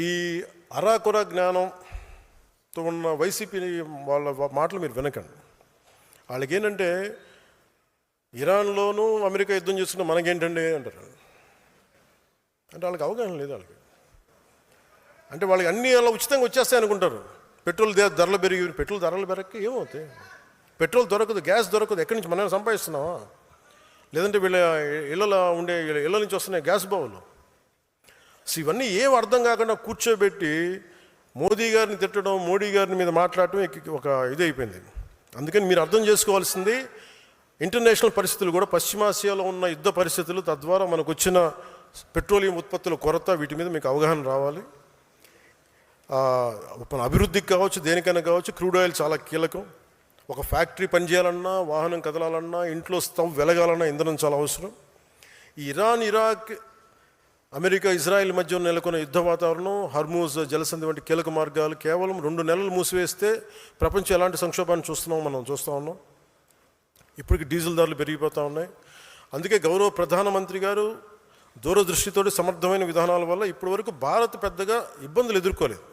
ఈ అరాకొర జ్ఞానంతో ఉన్న వైసీపీ వాళ్ళ మాటలు మీరు వినకండి. వాళ్ళకి ఏంటంటే ఇరాన్లోనూ అమెరికా యుద్ధం చేస్తున్న మనకేంటండి అంటారు. అంటే వాళ్ళకి అవగాహన లేదు. వాళ్ళకి అంటే వాళ్ళకి అన్నీ అలా ఉచితంగా వచ్చేస్తాయి అనుకుంటారు. పెట్రోల్ ధరలు పెరిగి పెట్రోల్ ధరలు పెరగక ఏమవుతాయి? పెట్రోల్ దొరకదు, గ్యాస్ దొరకదు. ఎక్కడి నుంచి మనం సంపాదిస్తున్నావా? లేదంటే వీళ్ళ ఇళ్ళ నుంచి వస్తున్నాయి గ్యాస్ బావులు. సో ఇవన్నీ ఏం అర్థం కాకుండా కూర్చోబెట్టి మోదీ గారిని తిట్టడం, మోడీ గారిని మీద మాట్లాడటం ఒక ఇది అయిపోయింది. అందుకని మీరు అర్థం చేసుకోవాల్సింది ఇంటర్నేషనల్ పరిస్థితులు కూడా, పశ్చిమాసియాలో ఉన్న యుద్ధ పరిస్థితులు, తద్వారా మనకు వచ్చిన పెట్రోలియం ఉత్పత్తుల కొరత, వీటి మీద మీకు అవగాహన రావాలి. అభివృద్ధికి కావచ్చు, దేనికైనా కావచ్చు, క్రూడ్ ఆయిల్ చాలా కీలకం. ఒక ఫ్యాక్టరీ పనిచేయాలన్నా, వాహనం కదలాలన్నా, ఇంట్లో స్టవ్ వెలగాలన్నా ఇంధనం చాలా అవసరం. ఈ ఇరాన్, ఇరాక్, అమెరికా, ఇజ్రాయెల్ మధ్య నెలకొన్న యుద్ధ వాతావరణం, హర్మూజ్ జలసంధి వంటి కీలక మార్గాలు కేవలం 2 నెలలు మూసివేస్తే ప్రపంచం ఎలాంటి సంక్షోభాన్ని మనం చూస్తూ ఉన్నాం. ఇప్పటికి డీజిల్ ధరలు పెరిగిపోతూ ఉన్నాయి. అందుకే గౌరవ ప్రధానమంత్రి గారు దూరదృష్టితో సమర్థమైన విధానాల వల్ల ఇప్పటి వరకు భారత్ పెద్దగా ఇబ్బందులు ఎదుర్కోలేదు.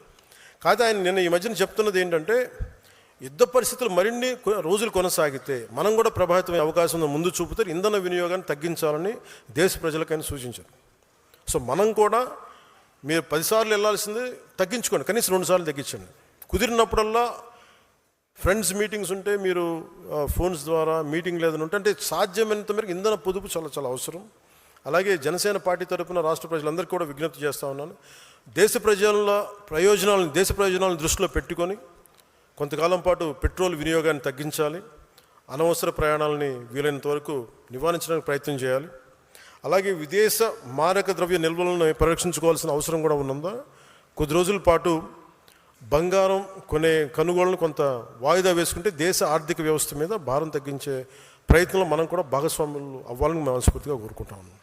కాదు, ఆయన నిన్న ఈ మధ్యన చెప్తున్నది ఏంటంటే యుద్ధ పరిస్థితులు మరిన్ని రోజులు కొనసాగితే మనం కూడా ప్రభావితమయ్యే అవకాశం ఉందని ముందు చూపుతారు. ఇంధన వినియోగాన్ని తగ్గించాలని దేశ ప్రజలకైనా సూచించారు. సో మనం కూడా మీరు 10 సార్లు వెళ్ళాల్సింది తగ్గించుకోండి, కనీసం 2 సార్లు తగ్గించండి. కుదిరినప్పుడల్లా ఫ్రెండ్స్ మీటింగ్స్ ఉంటే మీరు ఫోన్స్ ద్వారా మీటింగ్ లేదని ఉంటే, అంటే సాధ్యమైనంత మేరకు ఇంధన పొదుపు చాలా చాలా అవసరం. అలాగే జనసేన పార్టీ తరఫున రాష్ట్ర ప్రజలందరికీ కూడా విజ్ఞప్తి చేస్తూ ఉన్నాను. దేశ ప్రయోజనాలను దృష్టిలో పెట్టుకొని కొంతకాలం పాటు పెట్రోల్ వినియోగాన్ని తగ్గించాలి. అనవసర ప్రయాణాలని వీలైనంత వరకు నివారించడానికి ప్రయత్నం చేయాలి. అలాగే విదేశ మారక ద్రవ్య నిల్వలను పరిరక్షించుకోవాల్సిన అవసరం కూడా ఉన్నదా. కొద్ది రోజుల పాటు బంగారం కొనుగోళ్ళను కొంత వాయిదా వేసుకుంటే దేశ ఆర్థిక వ్యవస్థ మీద భారం తగ్గించే ప్రయత్నంలో మనం కూడా భాగస్వాములు అవ్వాలని మనస్ఫూర్తిగా కోరుకుంటా ఉన్నాం.